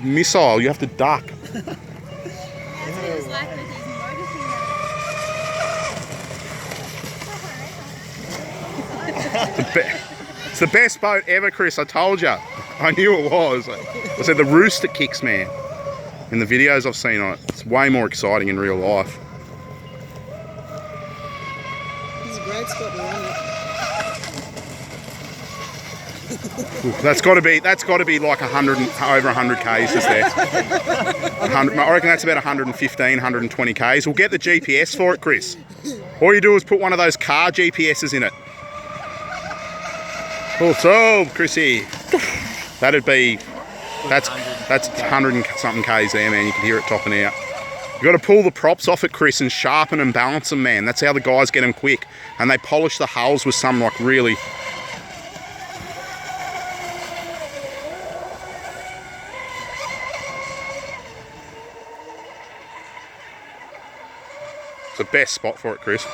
Missile, you have to duck. That's what it was like with his motor. It's the best boat ever, Chris. I told you. I knew it was. I said the rooster kicks, man. In the videos I've seen on it, it's way more exciting in real life. It's a great spot to run it. Ooh, that's got to be like 100, over 100 k's just there. 100, I reckon that's about 115, 120 k's. We'll get the GPS for it, Chris. All you do is put one of those car GPSs in it. Oh, so Chrissy, that's 100 and something k's there, man. You can hear it topping out. You got to pull the props off it, Chris, and sharpen and balance them, man. That's how the guys get them quick, and they polish the hulls with some like really. It's the best spot for it, Chris.